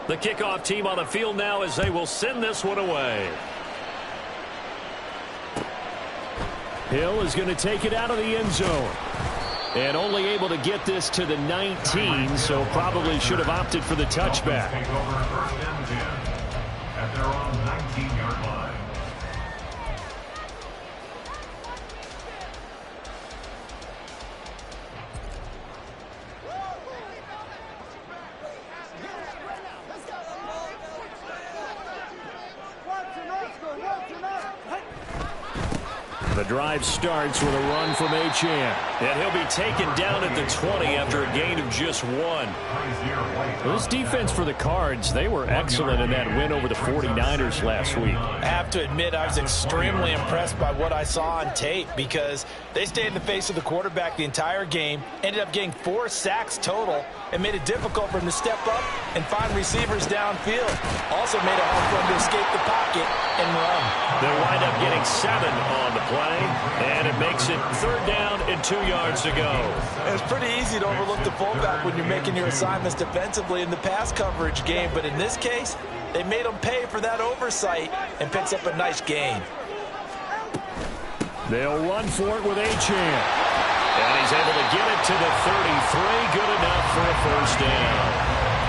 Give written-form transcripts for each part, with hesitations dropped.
The kickoff team on the field now as they will send this one away. Hill is going to take it out of the end zone. And only able to get this to the 19, so probably should have opted for the touchback. Take over first and 10 at their own 19-yard line. The drive starts with a run from Achane. And he'll be taken down at the 20 after a gain of just 1. Well, this defense for the Cards, they were excellent in that win over the 49ers last week. I have to admit, I was extremely impressed by what I saw on tape because they stayed in the face of the quarterback the entire game, ended up getting 4 sacks total, and made it difficult for him to step up and find receivers downfield. Also made it hard for him to escape the pocket and run. They'll wind up getting 7 on the play. And it makes it 3rd down and 2 yards to go. It's pretty easy to overlook the fullback when you're making your assignments defensively in the pass coverage game. But in this case, they made him pay for that oversight and picks up a nice gain. They'll run for it with Achane. And he's able to get it to the 33. Good enough for a 1st down.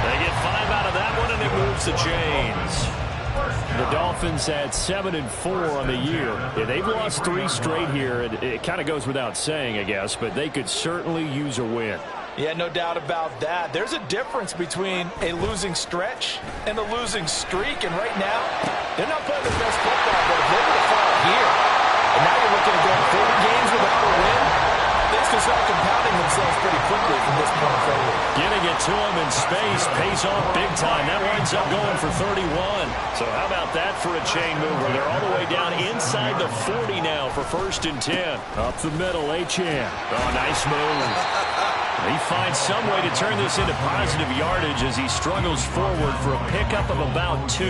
They get 5 out of that one, and it moves the chains. The Dolphins had 7-4 on the year. Yeah, they've lost 3 straight here. It kind of goes without saying, I guess, but they could certainly use a win. Yeah, no doubt about that. There's a difference between a losing stretch and a losing streak, and right now, they're not playing their best football, but if they're going to fall here, and now you're looking at going 40 games without a win, things can start compounding themselves pretty quickly from this point forward. Getting it to him in space pays off big time. That winds up going for 31. So how about that for a chain mover? They're all the way down inside the 40 now for 1st and 10. Up the middle, Achane. Oh, nice move. He finds some way to turn this into positive yardage as he struggles forward for a pickup of about 2.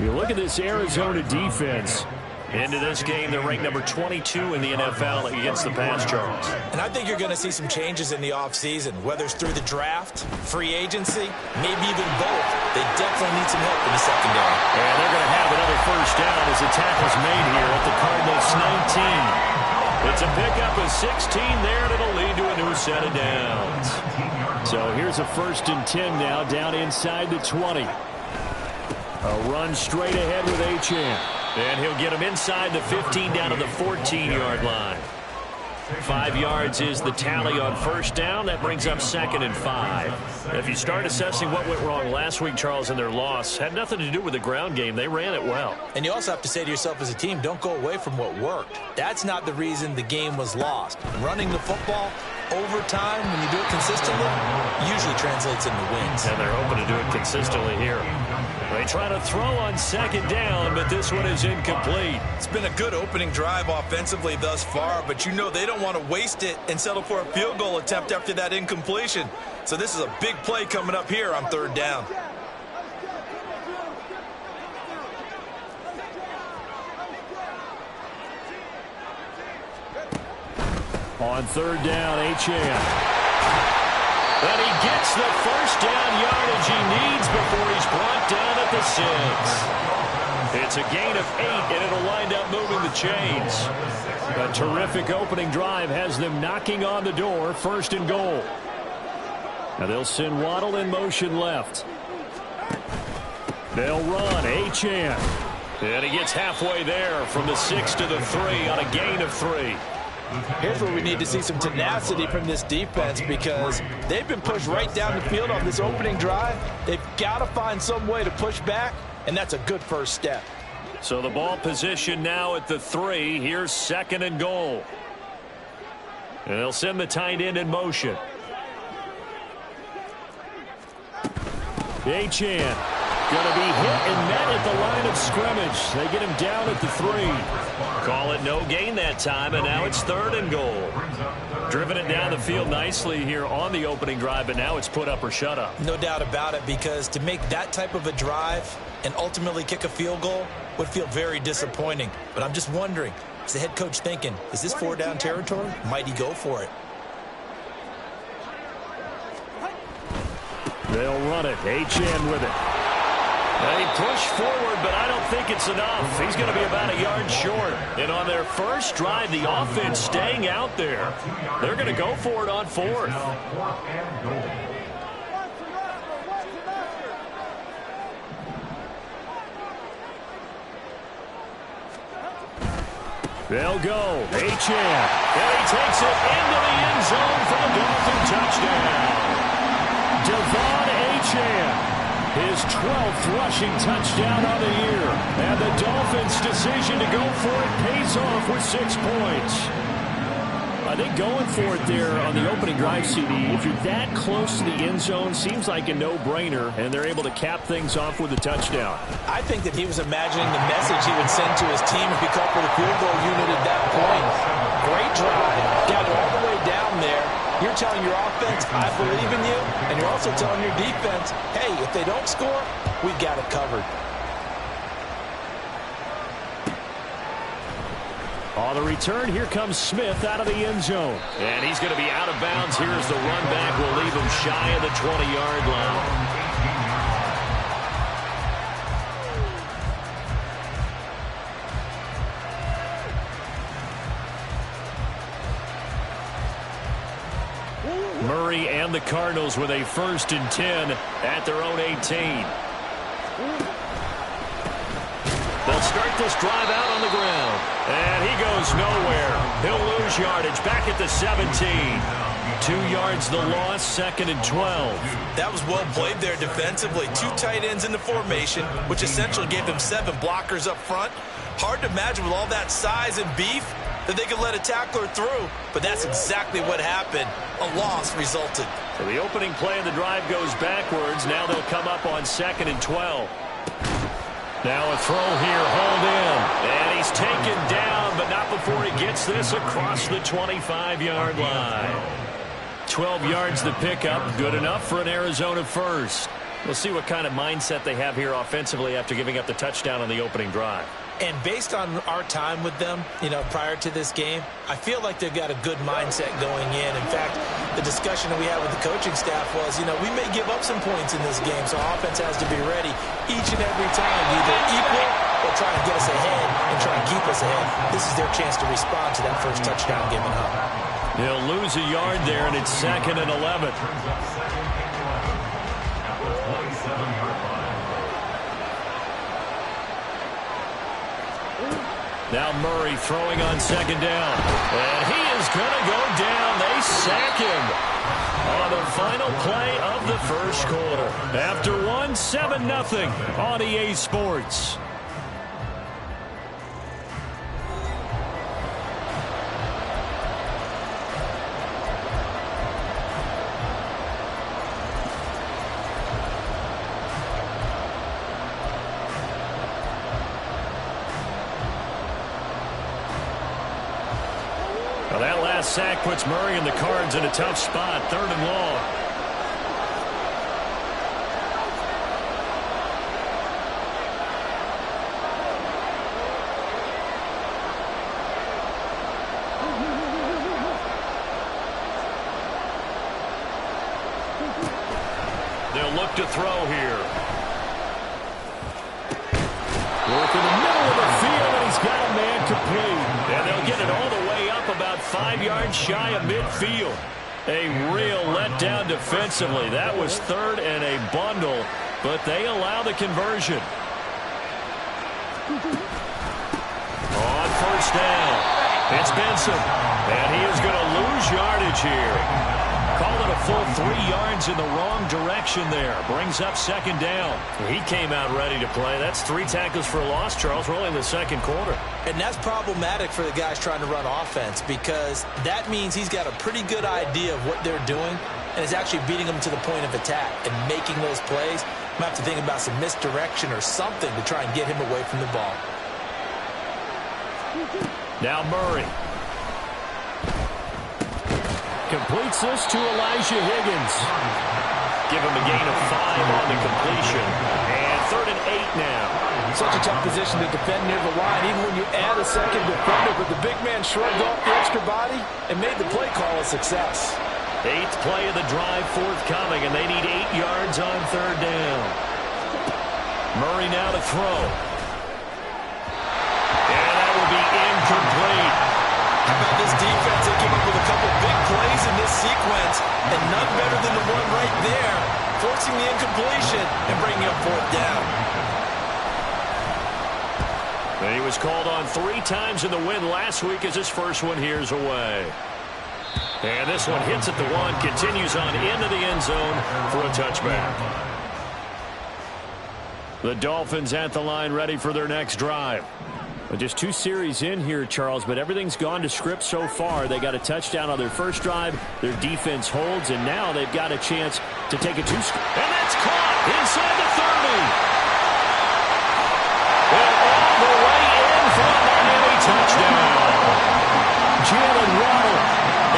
You look at this Arizona defense. Into this game, they're ranked number 22 in the NFL against the pass, Charles. And I think you're going to see some changes in the offseason, whether it's through the draft, free agency, maybe even both. They definitely need some help in the secondary. And they're going to have another 1st down as the tackle's made here at the Cardinals' 19. It's a pickup of 16 there, and it'll lead to a new set of downs. So here's a 1st and 10 now, down inside the 20. A run straight ahead with Achane. And he'll get him inside the 15 down to the 14-yard line. 5 yards is the tally on 1st down. That brings up 2nd and 5. If you start assessing what went wrong last week, Charles, in their loss, had nothing to do with the ground game. They ran it well. And you also have to say to yourself as a team, don't go away from what worked. That's not the reason the game was lost. Running the football over time, when you do it consistently, usually translates into wins. And they're hoping to do it consistently here. They try to throw on 2nd down, but this one is incomplete. It's been a good opening drive offensively thus far, but you know they don't want to waste it and settle for a field goal attempt after that incompletion. So this is a big play coming up here on 3rd down. On 3rd down, Achane. And he gets the 1st down yardage he needs before he's brought down at the 6. It's a gain of 8, and it'll wind up moving the chains. A terrific opening drive has them knocking on the door, 1st and goal. Now they'll send Waddle in motion left. They'll run, Achane. And he gets halfway there from the 6 to the 3 on a gain of 3. Here's where we need to see some tenacity from this defense because they've been pushed right down the field on this opening drive. They've got to find some way to push back, and that's a good 1st step. So the ball position now at the 3. Here's 2nd and goal. And they'll send the tight end in motion. Achane going to be hit and met at the line of scrimmage. They get him down at the 3. Call it no gain that time, and now it's 3rd and goal. Driven it down the field nicely here on the opening drive, but now it's put up or shut up. No doubt about it, because to make that type of a drive and ultimately kick a field goal would feel very disappointing. But I'm just wondering, is the head coach thinking, is this 4-down territory? Might he go for it? They'll run it. Achane with it. They push forward, but I don't think it's enough. He's going to be about a yard short. And on their first drive, the offense staying out there. They're going to go for it on fourth. They'll go. Achane. And he takes it into the end zone for the Dolphin touchdown. Devon Achane. His 12th rushing touchdown on the year. And the Dolphins' decision to go for it pays off with 6 points. I think going for it there on the opening drive, CD, if you're that close to the end zone, seems like a no-brainer, and they're able to cap things off with a touchdown. I think that he was imagining the message he would send to his team if he caught with a field goal unit at that point. Great drive, got it all the way down there. You're telling your offense, I believe in you, and you're also telling your defense, hey, if they don't score, we've got it covered. On the return, here comes Smith out of the end zone. And he's going to be out of bounds here as the run back will leave him shy of the 20-yard line. Murray and the Cardinals with a 1st and 10 at their own 18. They'll start this drive out on the ground. And he goes nowhere. He'll lose yardage back at the 17. 2 yards the loss, 2nd and 12. That was well played there defensively. 2 tight ends in the formation, which essentially gave them 7 blockers up front. Hard to imagine with all that size and beef that they could let a tackler through, but that's exactly what happened. A loss resulted. So the opening play of the drive goes backwards. Now they'll come up on 2nd and 12. Now a throw here, hold in. And he's taken down, but not before he gets this across the 25-yard line. 12 yards the pickup, good enough for an Arizona first. We'll see what kind of mindset they have here offensively after giving up the touchdown on the opening drive. And based on our time with them, prior to this game, I feel like they've got a good mindset going in. In fact, the discussion that we had with the coaching staff was, we may give up some points in this game, so our offense has to be ready each and every time, either equal or try to get us ahead and try to keep us ahead. This is their chance to respond to that first touchdown given up. They'll lose a yard there, and it's 2nd and 11. Now Murray throwing on 2nd down. And he is going to go down. They sack him on the final play of the first quarter. After one, 7-0 on EA Sports. Well, that last sack puts Murray and the Cards in a tough spot, 3rd and long. They'll look to throw here. Work in the middle of the field, and he's got a man complete. And they'll get it all the way up about 5 yards shy of midfield. A real letdown defensively. That was 3rd and a bundle, but they allow the conversion. On 1st down, it's Benson, and he is going to lose yardage here. Call it a full 3 yards in the wrong direction there. Brings up 2nd down. He came out ready to play. That's 3 tackles for a loss, Charles. We're only in the 2nd quarter. And that's problematic for the guys trying to run offense because that means he's got a pretty good idea of what they're doing and is actually beating them to the point of attack and making those plays. Might have to think about some misdirection or something to try and get him away from the ball. Now Murray. Completes this to Elijah Higgins. Give him a gain of 5 on the completion. And 3rd and 8 now. Such a tough position to defend near the line, even when you add a second defender. But the big man shrugged off the extra body and made the play call a success. Eighth play of the drive forthcoming, and they need 8 yards on third down. Murray now to throw. And that will be incomplete. How about this defense? They came up with a couple big plays in this sequence, and none better than the one right there, forcing the incompletion and bringing up fourth down. He was called on 3 times in the win last week as his first one here's away. And this one hits at the 1, continues on into the end zone for a touchback. The Dolphins at the line ready for their next drive. Just 2 series in here, Charles, but everything's gone to script so far. They got a touchdown on their first drive. Their defense holds, and now they've got a chance to take a 2-score. And that's caught inside the 30. And all the way in for a Miami touchdown. Jalen Waddle,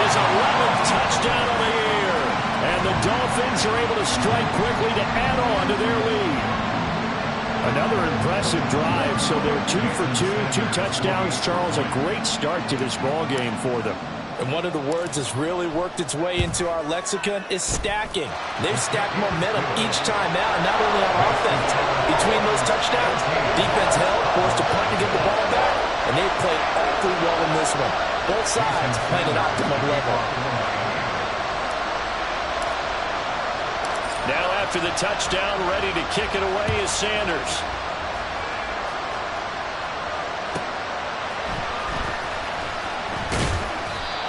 his 11th touchdown of the year. And the Dolphins are able to strike quickly to add on to their lead. Another impressive drive, so they're 2 for 2, 2 touchdowns. Charles, a great start to this ball game for them. And one of the words that's really worked its way into our lexicon is stacking. They've stacked momentum each time out, not only on offense. Between those touchdowns, defense held, forced a punt to get the ball back, and they played awfully well in this one. Both sides playing at optimum level. Now after the touchdown, ready to kick it away is Sanders.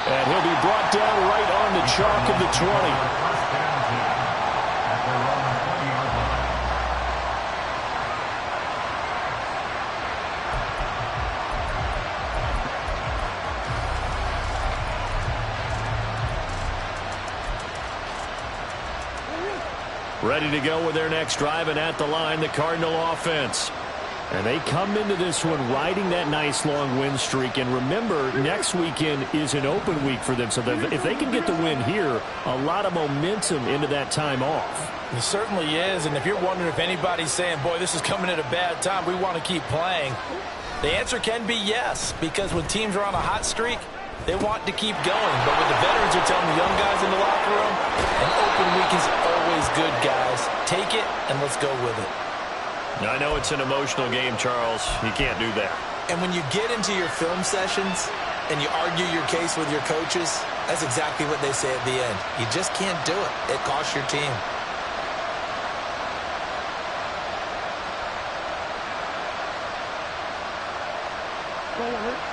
And he'll be brought down right on the chalk of the 20. Ready to go with their next drive, and at the line, the Cardinal offense. And they come into this one riding that nice long win streak. And remember, next weekend is an open week for them. So if they can get the win here, a lot of momentum into that time off. It certainly is. And if you're wondering if anybody's saying, boy, this is coming at a bad time, we want to keep playing, the answer can be yes. Because when teams are on a hot streak, they want to keep going. But what the veterans are telling the young guys in the locker room, an open week is always good, guys. Take it, and let's go with it. Now, I know it's an emotional game, Charles. You can't do that. And when you get into your film sessions and you argue your case with your coaches, that's exactly what they say at the end. You just can't do it. It costs your team.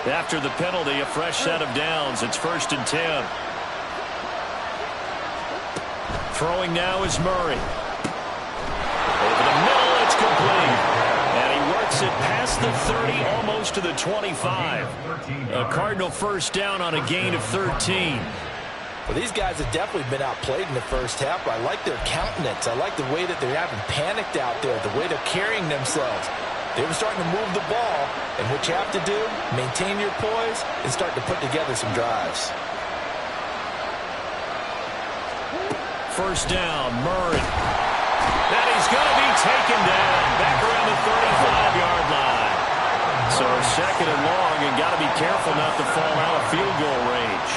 After the penalty, a fresh set of downs. It's 1st and 10. Throwing now is Murray. Over the middle, it's complete. And he works it past the 30, almost to the 25. A Cardinal first down on a gain of 13. Well, these guys have definitely been outplayed in the first half. I like their countenance. I like the way that they're having panicked out there, the way they're carrying themselves. They were starting to move the ball, and what you have to do, maintain your poise and start to put together some drives. First down, Murray. And he's going to be taken down back around the 35-yard line. So 2nd and long, and got to be careful not to fall out of field goal range.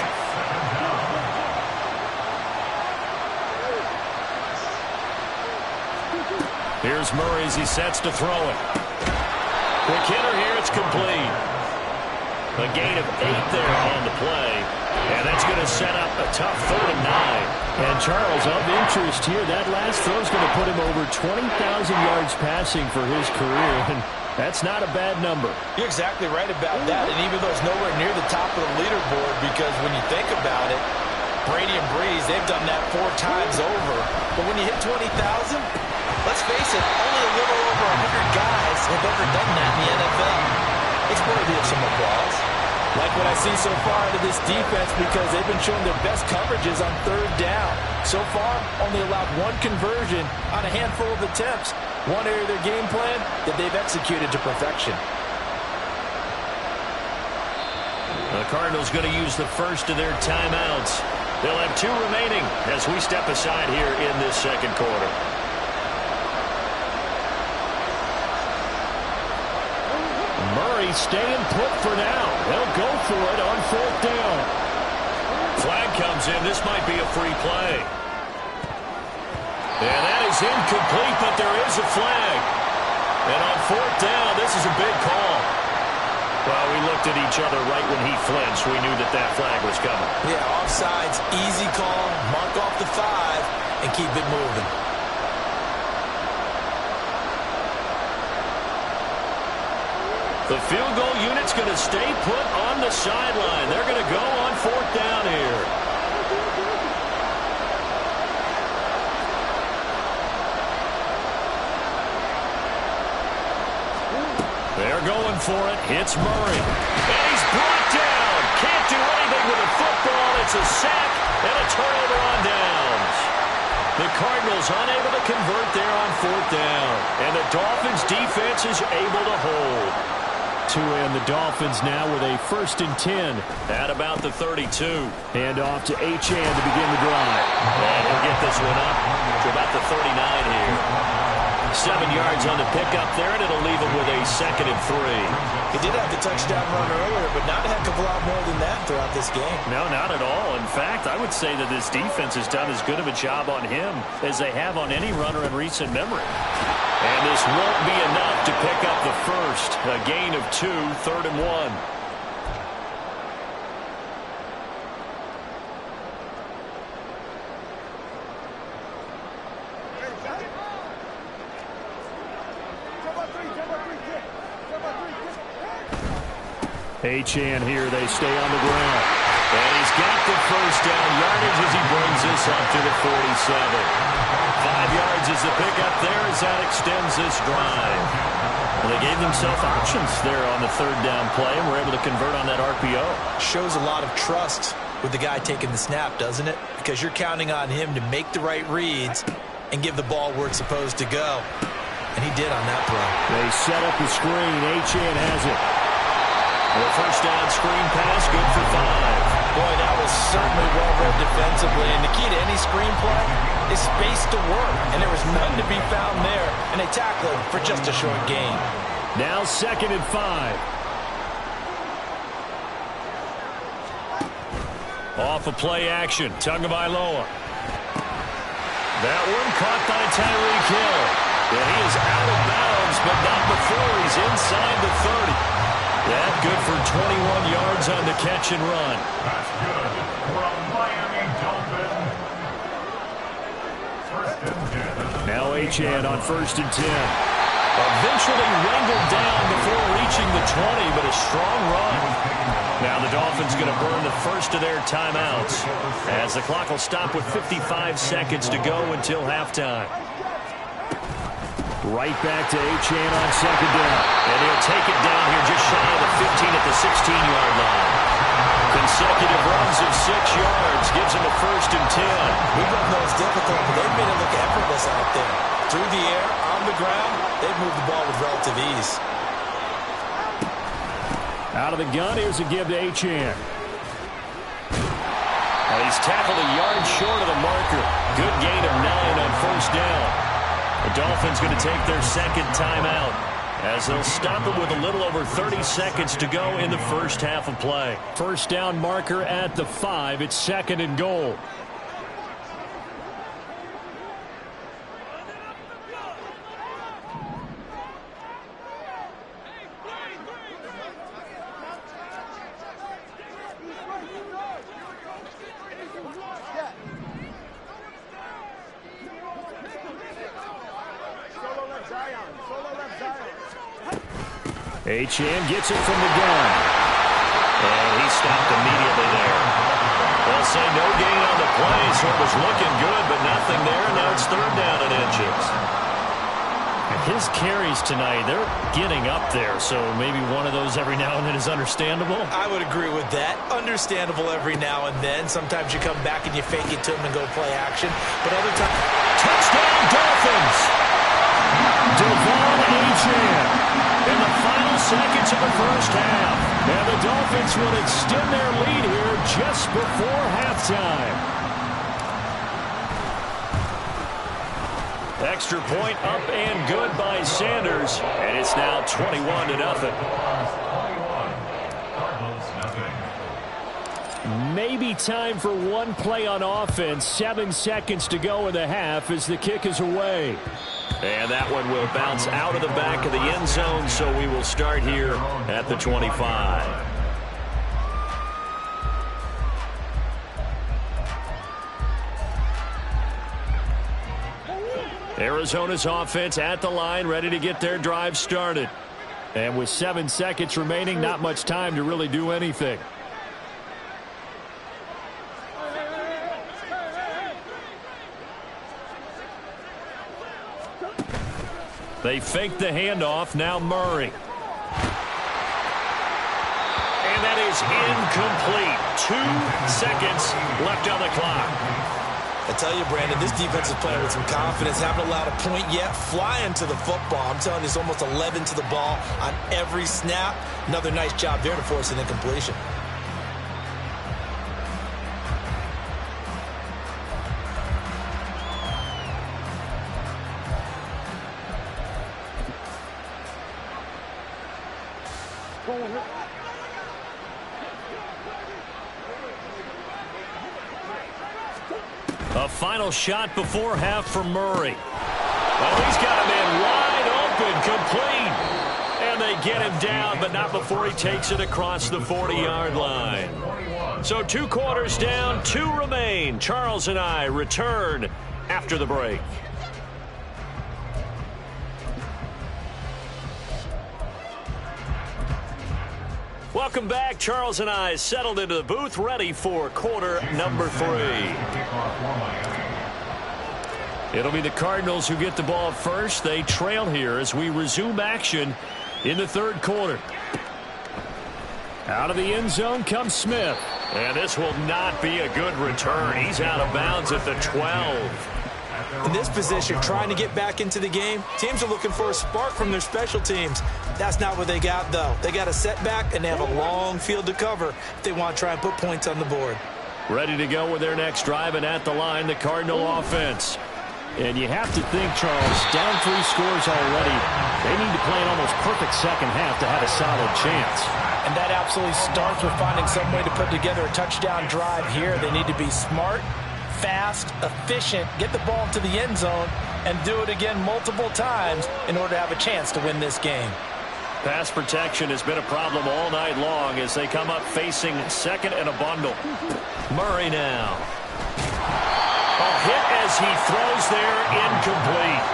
Here's Murray as he sets to throw it. Quick hitter here, it's complete. A gain of 8 there on the play. And that's going to set up a tough 3rd and 9. And Charles, of interest here, that last throw is going to put him over 20,000 yards passing for his career. And that's not a bad number. You're exactly right about that. And even though it's nowhere near the top of the leaderboard, because when you think about it, Brady and Breeze, they've done that 4 times over. But when you hit 20,000, let's face it, only a little over 100 guys have ever done that in the NFL. It's worthy of some applause. Like what I see so far out of this defense, because they've been showing their best coverages on 3rd down. So far, only allowed 1 conversion on a handful of attempts. One area of their game plan that they've executed to perfection. The Cardinals going to use the first of their timeouts. They'll have 2 remaining as we step aside here in this 2nd quarter. Murray staying put for now. They'll go for it on 4th down. Flag comes in. This might be a free play. And that is incomplete, but there is a flag. And on fourth down, this is a big call. Well, we looked at each other right when he flinched. We knew that that flag was coming. Yeah, offsides, easy call, mark off the 5, and keep it moving. The field goal unit's going to stay put on the sideline. They're going to go on fourth down here. They're going for it. Hits Murray. And he's brought down. Can't do anything with a football. It's a sack and a turnover on downs. The Cardinals unable to convert there on fourth down. And the Dolphins defense is able to hold. And the Dolphins now with a 1st and 10 at about the 32. Hand off to Achane to begin the drive. And he'll get this one up to about the 39 here. 7 yards on the pickup there, and it'll leave him with a 2nd and 3. He did have the touchdown run earlier, but not a heck of a lot more than that throughout this game. No, not at all. In fact, I would say that this defense has done as good of a job on him as they have on any runner in recent memory. And this won't be enough to pick up the first. A gain of 2, 3rd and 1. Achane here, they stay on the ground. And he's got the first down yardage as he brings this up to the 47. 5 yards is the pickup there as that extends this drive. Well, they gave themselves options there on the 3rd down play and were able to convert on that RPO. Shows a lot of trust with the guy taking the snap, doesn't it? Because you're counting on him to make the right reads and give the ball where it's supposed to go. And he did on that play. They set up the screen. Achane has it. The first down screen pass, good for 5. Boy, that was certainly well-read defensively. And the key to any screenplay is space to work. And there was none to be found there. And they tackled him for just a short gain. Now 2nd and 5. Off of play action. Tagovailoa. That one caught by Tyreek Hill. And he is out of bounds, but not before he's inside the 30. That good for 21 yards on the catch and run. That's good for a Miami Dolphin. 1st and 10. Now Achane on 1st and 10. Eventually wrangled down before reaching the 20, but a strong run. Now the Dolphins going to burn the first of their timeouts as the clock will stop with 55 seconds to go until halftime. Right back to Achane on 2nd down. And he'll take it down here just shy of the 15 at the 16-yard line. Consecutive runs of 6 yards gives him a 1st and 10. We both know it's difficult, but they've made it look effortless out there. Through the air, on the ground, they've moved the ball with relative ease. Out of the gun, here's a give to Achane. And he's tackled a yard short of the marker. Good gain of 9 on 1st down. The Dolphins going to take their 2nd timeout as they'll stop it with a little over 30 seconds to go in the first half of play. First down marker at the 5. It's 2nd and goal. Achane gets it from the gun. And he stopped immediately there. They'll say no gain on the play, so it was looking good, but nothing there. Now it's 3rd down and inches. And his carries tonight, they're getting up there, so maybe one of those every now and then is understandable. I would agree with that. Understandable every now and then. Sometimes you come back and you fake it to him and go play action. But other times, touchdown Dolphins! Devon Achane in the final seconds of the first half. And the Dolphins will extend their lead here just before halftime. Extra point up and good by Sanders. And it's now 21-0. Cardinals, nothing. Maybe maybe time for one play on offense. 7 seconds to go in the half as the kick is away. And that one will bounce out of the back of the end zone, so we will start here at the 25. Arizona's offense at the line, ready to get their drive started. And with 7 seconds remaining, not much time to really do anything. They fake the handoff. Now Murray. And that is incomplete. 2 seconds left on the clock. I tell you, Brandon, this defense is playing with some confidence. Haven't allowed a point yet. Flying to the football. I'm telling you, it's almost 11 to the ball on every snap. Another nice job there to force an incompletion. A final shot before half for Murray. Well, he's got a man wide open, complete. And they get him down, but not before he takes it across the 40-yard line. So 2 quarters down, 2 remain. Charles and I return after the break. Welcome back. Charles and I settled into the booth, ready for quarter number 3. It'll be the Cardinals who get the ball first. They trail here as we resume action in the 3rd quarter. Out of the end zone comes Smith. And this will not be a good return. He's out of bounds at the 12. In this position, trying to get back into the game, teams are looking for a spark from their special teams. That's not what they got, though. They got a setback, and they have a long field to cover if they want to try and put points on the board. Ready to go with their next drive, and at the line, the Cardinal offense. And you have to think, Charles, down 3 scores already. They need to play an almost perfect second half to have a solid chance. And that absolutely starts with finding some way to put together a touchdown drive here. They need to be smart, fast, efficient, get the ball to the end zone, and do it again multiple times in order to have a chance to win this game. Pass protection has been a problem all night long as they come up facing second and a bundle. Murray now. A hit as he throws there, incomplete.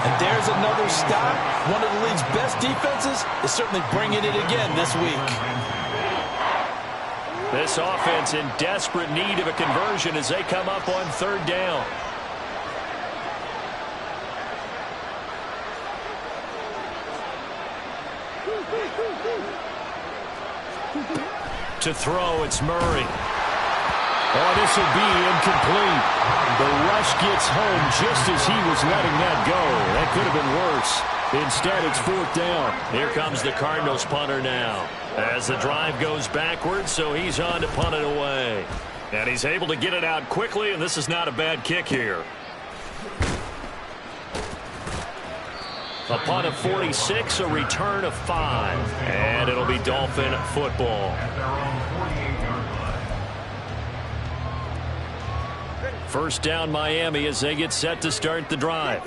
And there's another stop. One of the league's best defenses is certainly bringing it again this week. This offense in desperate need of a conversion as they come up on 3rd down. To throw, it's Murray. Oh, this will be incomplete. The rush gets home just as he was letting that go. That could have been worse. Instead, it's 4th down. Here comes the Cardinals punter now. As the drive goes backwards, so he's on to punt it away. And he's able to get it out quickly, and this is not a bad kick here. A punt of 46, a return of 5. And it'll be Dolphin football. First down Miami as they get set to start the drive.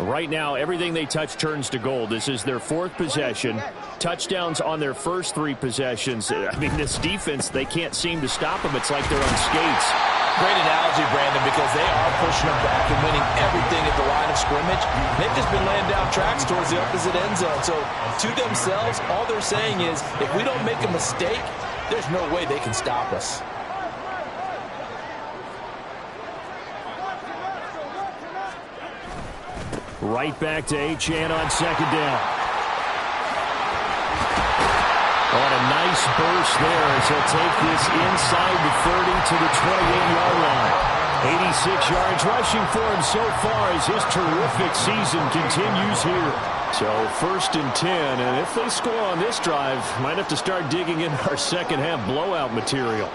Right now, everything they touch turns to gold. This is their 4th possession. Touchdowns on their first 3 possessions. I mean, this defense, they can't seem to stop them. It's like they're on skates. Great analogy, Brandon, because they are pushing them back and winning everything at the line of scrimmage. They've just been laying down tracks towards the opposite end zone. So to themselves, all they're saying is, if we don't make a mistake, there's no way they can stop us. Right back to Achane on 2nd down. On a nice burst there as he'll take this inside the 30 to the 28-yard line. 86 yards rushing for him so far as his terrific season continues here. So 1st and 10, and if they score on this drive, might have to start digging in our second half blowout material.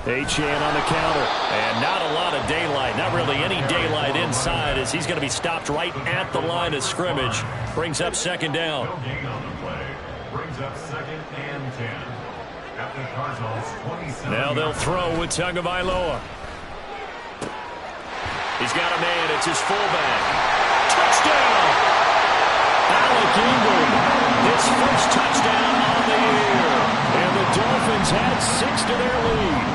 Achane on the counter. And not a lot of daylight. Not really any daylight inside as he's going to be stopped right at the line of scrimmage. Brings up second down. No gain on the play. Brings up 2nd and 10. At the Cardinals 27. Now they'll throw with Tagovailoa. He's got a man. It's his fullback. Touchdown! Alec Ingold. His first touchdown on the year. And the Dolphins add 6 to their lead.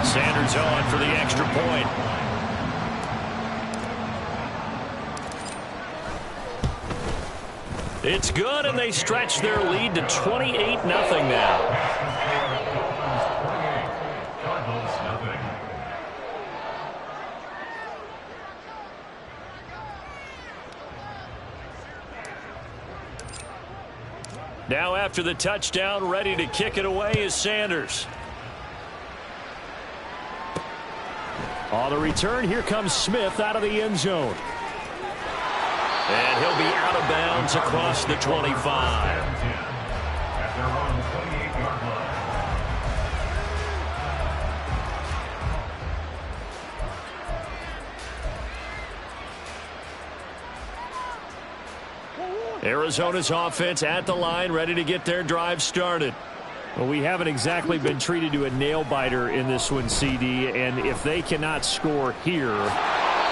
Sanders on for the extra point. It's good, and they stretch their lead to 28-0 now. Now after the touchdown, ready to kick it away is Sanders. On the return, here comes Smith out of the end zone. And he'll be out of bounds across the 25. At their own 28-yard line. Arizona's offense at the line, ready to get their drive started. Well, we haven't exactly been treated to a nail-biter in this one, CD, and if they cannot score here,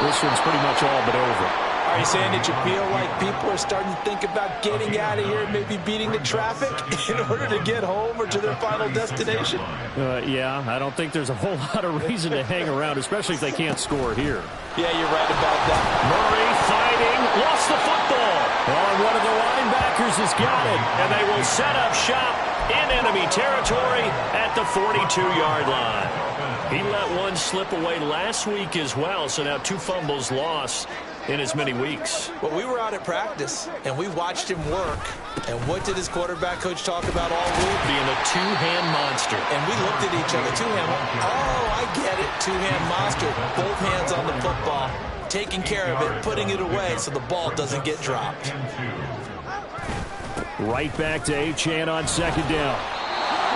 this one's pretty much all but over. Are you saying that you feel like people are starting to think about getting out of here, maybe beating the traffic in order to get home or to their final destination? Yeah, I don't think there's a whole lot of reason to hang around, especially if they can't score here. Yeah, you're right about that. Murray fighting, lost the football. One of the linebackers has got it, and they will set up shop in enemy territory at the 42-yard line. He let one slip away last week as well, so now 2 fumbles lost in as many weeks. Well, we were out at practice, and we watched him work. And what did his quarterback coach talk about all week? Being a two-hand monster. And we looked at each other. Two-hand. Oh, I get it. Two-hand monster. Both hands on the football, taking care of it, putting it away so the ball doesn't get dropped. Right back to Achane on second down.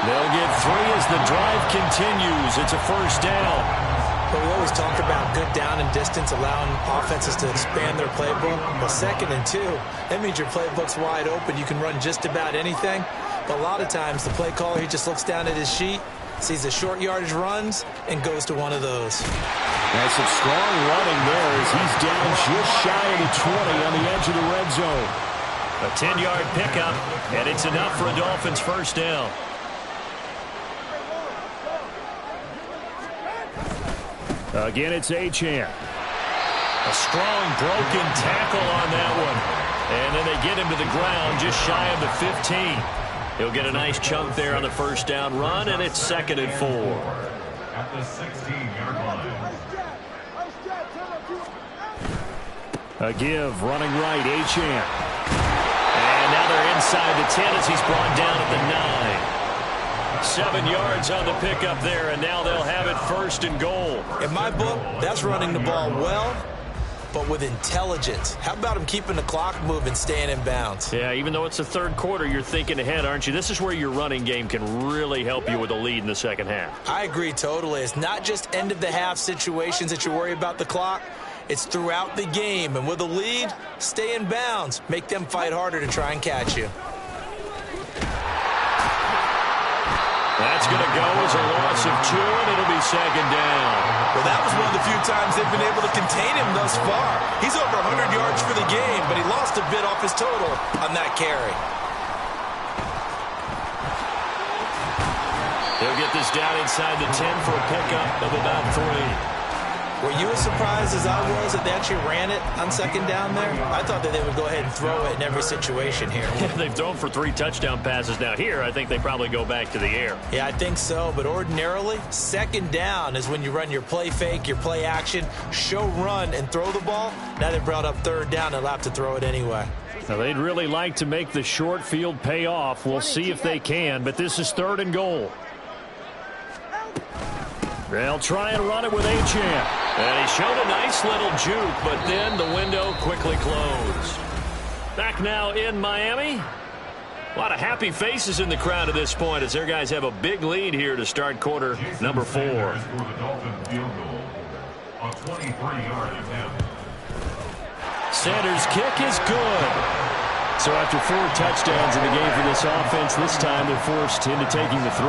They'll get 3 as the drive continues. It's a first down. But we always talk about good down and distance, allowing offenses to expand their playbook. Well, 2nd and 2, that means your playbook's wide open. You can run just about anything. But a lot of times, the play caller, he just looks down at his sheet, sees the short yardage runs, and goes to one of those. That's some strong running there as he's down just shy of the 20 on the edge of the red zone. A 10-yard pickup, and it's enough for a Dolphins first down. Again, it's Achane. A strong broken tackle on that one. And then they get him to the ground just shy of the 15. He'll get a nice chunk there on the first down run, and it's 2nd and 4. At the 16-yard line. A give, running right, Achane. And now they're inside the 10 as he's brought down at the 9. 7 yards on the pickup there, and now they'll have it 1st and goal. In my book, that's running the ball well, but with intelligence. How about him keeping the clock moving, staying in bounds? Yeah, even though it's the 3rd quarter, you're thinking ahead, aren't you? This is where your running game can really help you with a lead in the second half. I agree totally. It's not just end-of-the-half situations that you worry about the clock. It's throughout the game, and with a lead, stay in bounds. Make them fight harder to try and catch you. That's going to go as a loss of 2, and it'll be 2nd down. Well, that was one of the few times they've been able to contain him thus far. He's over 100 yards for the game, but he lost a bit off his total on that carry. He'll get this down inside the 10 for a pickup of about 3. Were you as surprised as I was that they actually ran it on 2nd down there? I thought that they would go ahead and throw it in every situation here. They've thrown for 3 touchdown passes now. Here, I think they probably go back to the air. Yeah, I think so. But ordinarily, 2nd down is when you run your play fake, your play action, show run, and throw the ball. Now they brought up 3rd down. They'll have to throw it anyway. Now, they'd really like to make the short field pay off. We'll see if they can, but this is 3rd and goal. They'll try and run it with Achane. And he showed a nice little juke, but then the window quickly closed. Back now in Miami. A lot of happy faces in the crowd at this point as their guys have a big lead here to start quarter number 4. Sanders' kick is good. So after 4 touchdowns in the game for this offense, this time they're forced into taking the 3.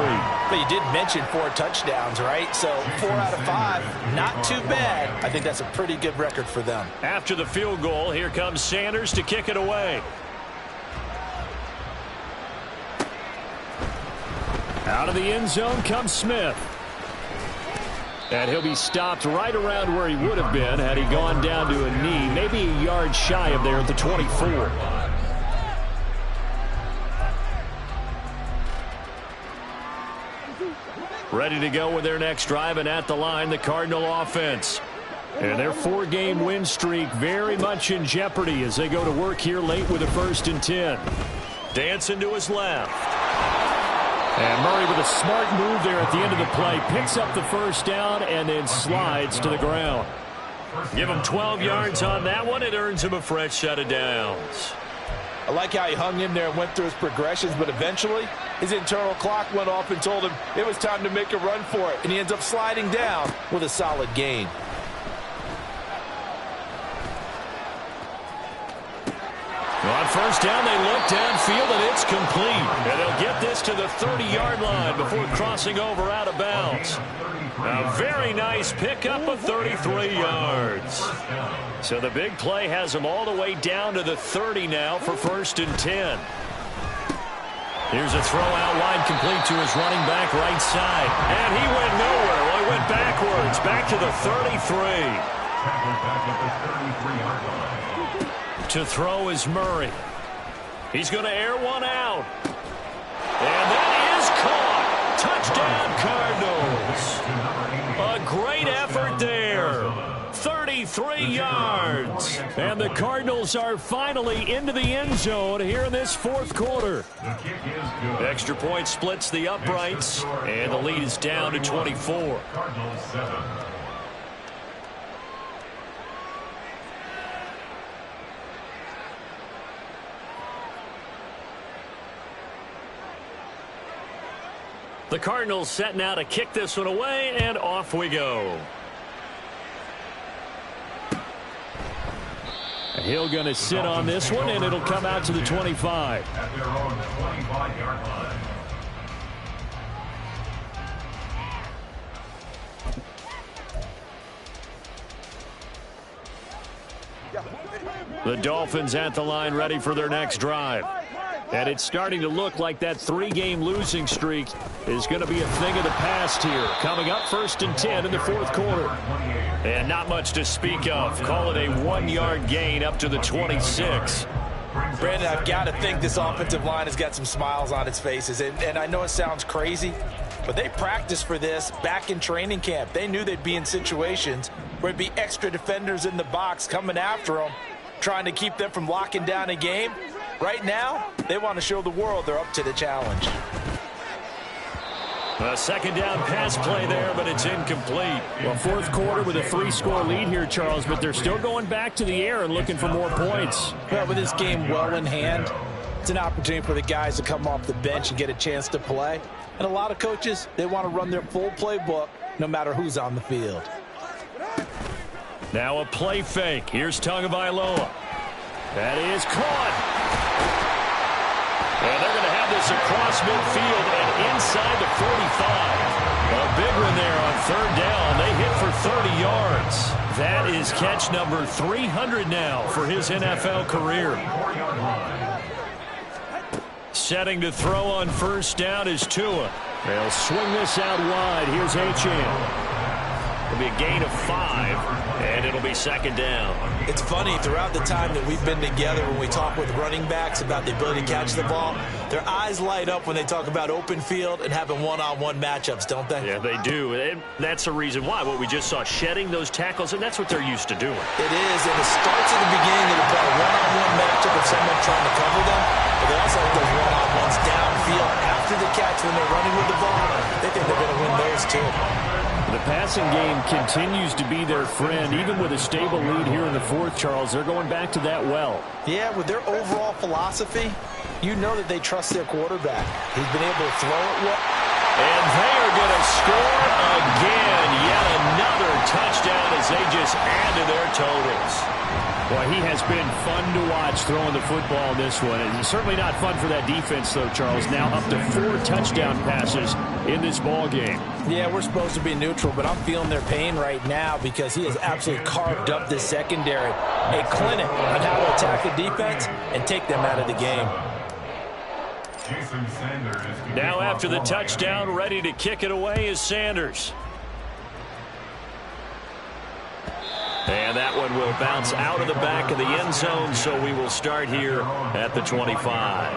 But you did mention 4 touchdowns, right? So 4 out of 5, not too bad. I think that's a pretty good record for them. After the field goal, here comes Sanders to kick it away. Out of the end zone comes Smith. And he'll be stopped right around where he would have been had he gone down to a knee, maybe a yard shy of there at the 24. Ready to go with their next drive, and at the line, the Cardinal offense. And their 4-game win streak very much in jeopardy as they go to work here late with a 1st and 10. Dancing to his left. And Murray with a smart move there at the end of the play. Picks up the 1st down and then slides to the ground. Give him 12 yards on that one. It earns him a fresh set of downs. I like how he hung in there and went through his progressions, but eventually his internal clock went off and told him it was time to make a run for it. And he ends up sliding down with a solid gain. On 1st down, they look downfield, and it's complete. And they'll get this to the 30-yard line before crossing over out of bounds. A very nice pickup of 33 yards. So the big play has them all the way down to the 30 now for 1st and 10. Here's a throw out wide, complete to his running back right side. And he went nowhere. Well, he went backwards, back to the 33. To throw is Murray. He's going to air one out. And that is caught. Touchdown, Cardinals. A great effort there. 33 yards. And the Cardinals are finally into the end zone here in this 4th quarter. Extra point splits the uprights, and the lead is down to 24. Cardinals 7. The Cardinals setting out to kick this one away, and off we go. Hill going to sit on this one, and it'll come out to the 25. At their own 25-yard line. The Dolphins at the line, ready for their next drive. And it's starting to look like that 3-game losing streak is going to be a thing of the past here. Coming up 1st and 10 in the 4th quarter. And not much to speak of. Call it a 1-yard gain up to the 26. Brandon, I've got to think this offensive line has got some smiles on its faces. And I know it sounds crazy, but they practiced for this back in training camp. They knew they'd be in situations where there'd be extra defenders in the box coming after them, trying to keep them from locking down a game. Right now, they want to show the world they're up to the challenge. A 2nd down pass play there, but it's incomplete. Well, 4th quarter with a 3-score lead here, Charles, but they're still going back to the air and looking for more points. Well, with this game well in hand, it's an opportunity for the guys to come off the bench and get a chance to play. And a lot of coaches, they want to run their full playbook no matter who's on the field. Now a play fake. Here's Tagovailoa. That is caught. And they're going to have this across midfield and inside the 45. A big one there on 3rd down. They hit for 30 yards. That is catch number 300 now for his NFL career. Setting to throw on 1st down is Tua. They'll swing this out wide. Here's Achane. It'll be a gain of 5, and it'll be 2nd down. It's funny, throughout the time that we've been together, when we talk with running backs about the ability to catch the ball, their eyes light up when they talk about open field and having one-on-one matchups, don't they? Yeah, they do. And that's the reason why. What we just saw, shedding those tackles, and that's what they're used to doing. It is, and it starts at the beginning of the play, one-on-one matchup of someone trying to cover them, but they also have those one-on-ones downfield after the catch when they're running with the ball. They think they're going to win those too. The passing game continues to be their friend. Even with a stable lead here in the fourth, Charles, they're going back to that well. Yeah, with their overall philosophy, you know that they trust their quarterback. He's been able to throw it well. And they are going to score again. Yet another touchdown as they just add to their totals. Well, he has been fun to watch throwing the football in this one. It's certainly not fun for that defense, though, Charles. Now up to 4 touchdown passes in this ball game. Yeah, we're supposed to be neutral, but I'm feeling their pain right now because he has absolutely carved up this secondary. A clinic on how to attack the defense and take them out of the game. Now after the touchdown, ready to kick it away is Sanders. And that one will bounce out of the back of the end zone, so we will start here at the 25.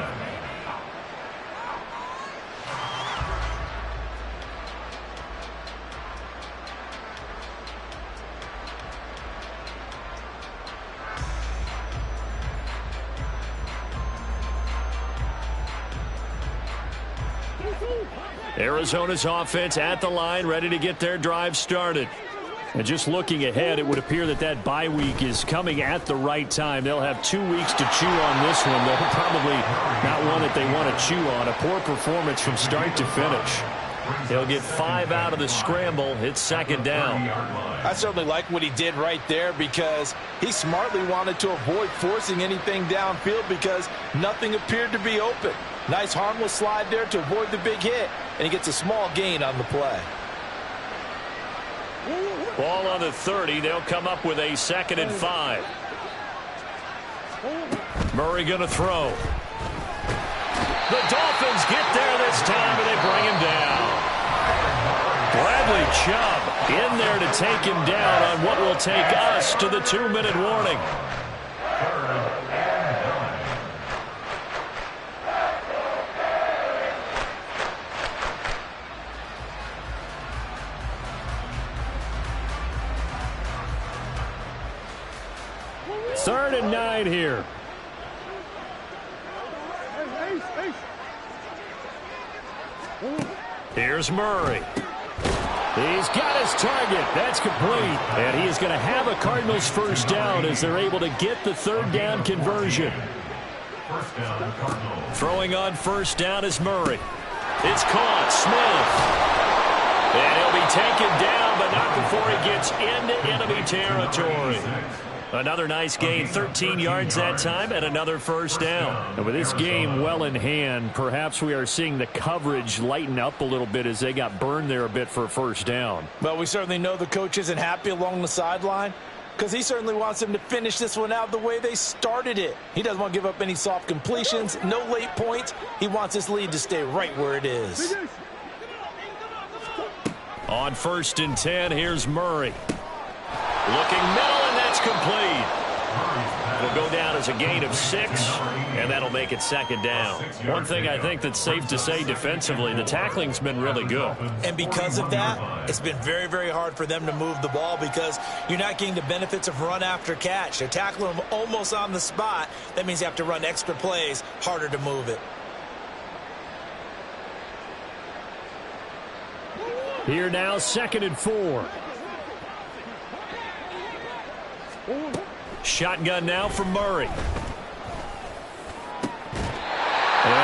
Arizona's offense at the line, ready to get their drive started. And just looking ahead, it would appear that that bye week is coming at the right time. They'll have 2 weeks to chew on this one. They'll probably not one that they want to chew on. A poor performance from start to finish. They'll get 5 out of the scramble. It's second down. I certainly like what he did right there because he smartly wanted to avoid forcing anything downfield because nothing appeared to be open. Nice harmless slide there to avoid the big hit, and he gets a small gain on the play. Ball on the 30. They'll come up with a 2nd and 5. Murray going to throw. The Dolphins get there this time, and they bring him down. Bradley Chubb in there to take him down on what will take us to the 2-minute warning. Third and 9 here. Here's Murray. He's got his target. That's complete. And he is going to have a Cardinals first down as they're able to get the 3rd down conversion. Throwing on first down is Murray. It's caught. Smith. And he'll be taken down, but not before he gets into enemy territory. Another nice gain, 13 yards that time, and another first down. And with this game well in hand, perhaps we are seeing the coverage lighten up a little bit as they got burned there a bit for a first down. But we certainly know the coach isn't happy along the sideline because he certainly wants them to finish this one out the way they started it. He doesn't want to give up any soft completions, no late points. He wants this lead to stay right where it is. On 1st and 10, here's Murray. Looking middle, and that's complete. It'll go down as a gain of 6, and that'll make it 2nd down. One thing I think that's safe to say defensively, the tackling's been really good. And because of that, it's been very, very hard for them to move the ball because you're not getting the benefits of run after catch. They're tackling them almost on the spot. That means you have to run extra plays, harder to move it. Here now, 2nd and 4. Shotgun now for Murray. And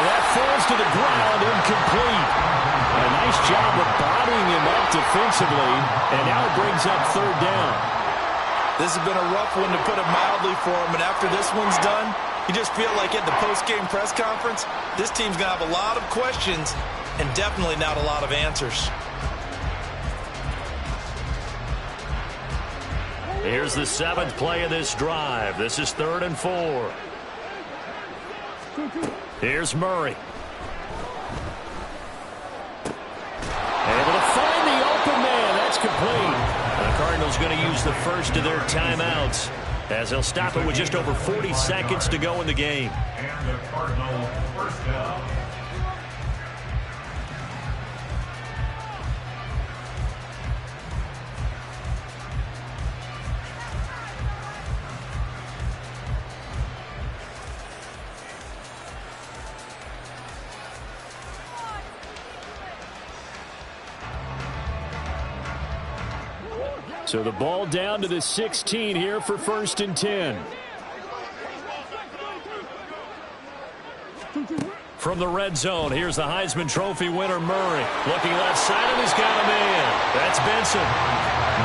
that falls to the ground, incomplete. A nice job of bodying him up defensively, and now it brings up 3rd down. This has been a rough one to put it mildly for him, and after this one's done, you just feel like at the post-game press conference, this team's going to have a lot of questions and definitely not a lot of answers. Here's the 7th play of this drive. This is 3rd and 4. Here's Murray. Able to find the open man. That's complete. The Cardinals going to use the first of their timeouts as they'll stop it with just over 40 seconds to go in the game. And the Cardinals first down. So the ball down to the 16 here for 1st and 10. From the red zone, here's the Heisman Trophy winner, Murray. Looking left side, and he's got a man. That's Benson.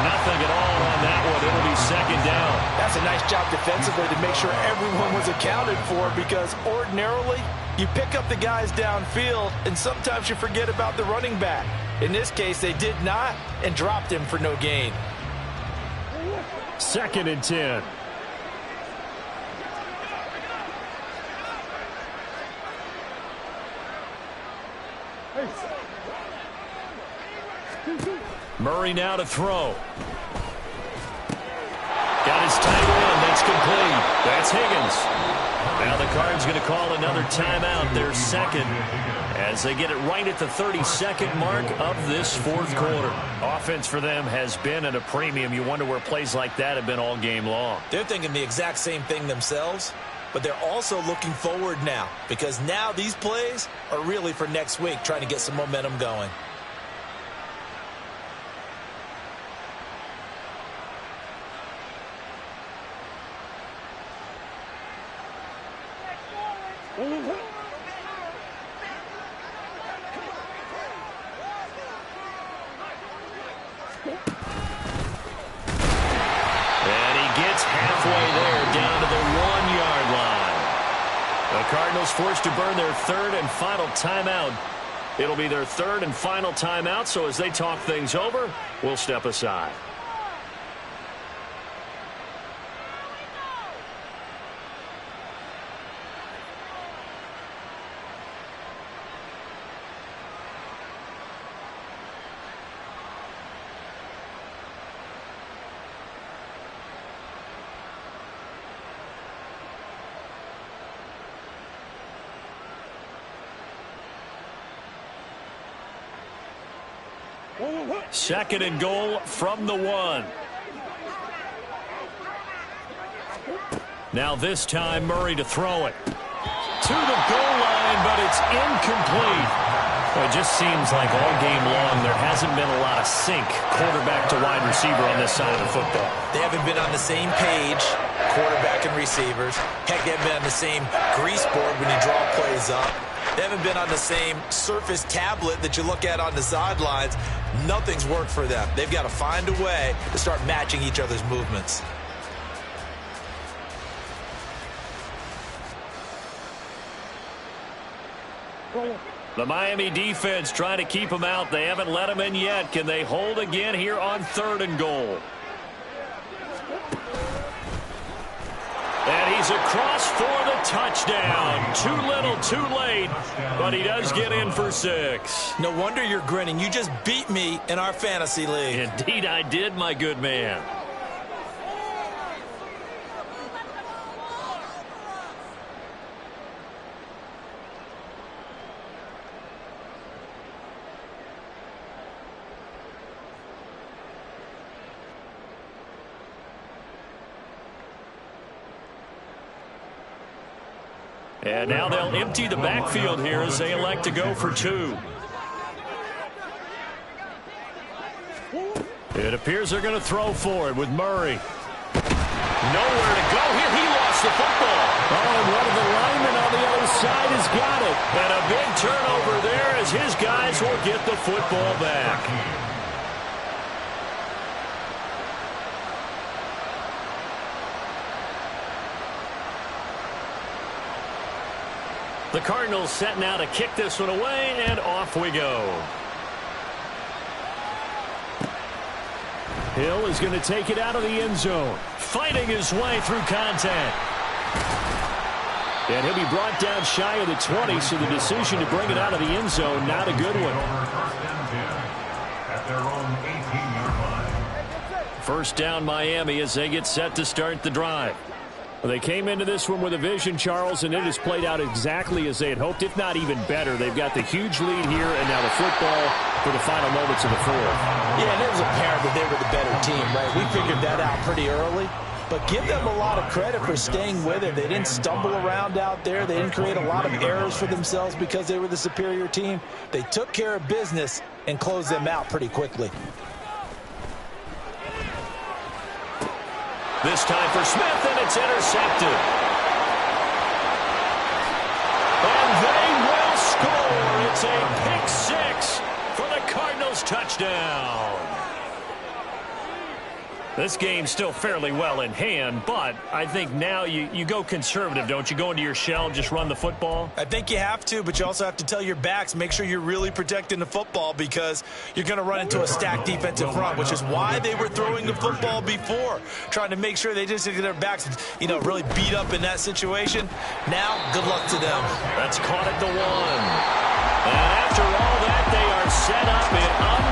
Nothing at all on that one. It'll be 2nd down. That's a nice job defensively to make sure everyone was accounted for, because ordinarily you pick up the guys downfield, and sometimes you forget about the running back. In this case, they did not, and dropped him for no gain. 2nd and 10. Murray now to throw. Got his tight end. That's complete. That's Higgins. Now the Cards going to call another timeout, their 2nd, as they get it right at the 32nd mark of this 4th quarter. Offense for them has been at a premium. You wonder where plays like that have been all game long. They're thinking the exact same thing themselves, but they're also looking forward now, because now these plays are really for next week, trying to get some momentum going. Cardinals forced to burn their 3rd and final timeout. It'll be their 3rd and final timeout, so as they talk things over, we'll step aside. Second and goal from the 1. Now this time Murray to throw it. To the goal line, but it's incomplete. Well, it just seems like all game long there hasn't been a lot of sync quarterback to wide receiver on this side of the football. They haven't been on the same page, quarterback and receivers. Heck, they haven't been on the same grease board when you draw plays up. They haven't been on the same Surface tablet that you look at on the sidelines. Nothing's worked for them. They've got to find a way to start matching each other's movements. The Miami defense trying to keep them out. They haven't let them in yet. Can they hold again here on 3rd and goal? And he's across for the touchdown. Too little, too late, but he does get in for 6. No wonder you're grinning. You just beat me in our fantasy league. Indeed I did, my good man. And now they'll empty the backfield here as they elect to go for 2. It appears they're going to throw for it with Murray. Nowhere to go here. He lost the football. Oh, and one of the linemen on the other side has got it. And a big turnover there as his guys will get the football back. The Cardinals set now to kick this one away, and off we go. Hill is going to take it out of the end zone, fighting his way through contact. And he'll be brought down shy of the 20, so the decision to bring it out of the end zone, not a good one. At their own 18-yard line. First down Miami as they get set to start the drive. Well, they came into this one with a vision, Charles, and it has played out exactly as they had hoped, if not even better. They've got the huge lead here, and now the football for the final moments of the 4th. Yeah, and it was apparent that they were the better team, right? We figured that out pretty early. But give them a lot of credit for staying with it. They didn't stumble around out there. They didn't create a lot of errors for themselves because they were the superior team. They took care of business and closed them out pretty quickly. This time for Smith, and it's intercepted. And they will score. It's a pick six for the Cardinals touchdown. This game's still fairly well in hand, but I think now you go conservative, don't you? Go into your shell, just run the football? I think you have to, but you also have to tell your backs, make sure you're really protecting the football because you're going to run into a stacked defensive front, which is why they were throwing the football before, trying to make sure they just get their backs, really beat up in that situation. Now, good luck to them. That's caught at the 1. And after all that, they are set up in unbelievable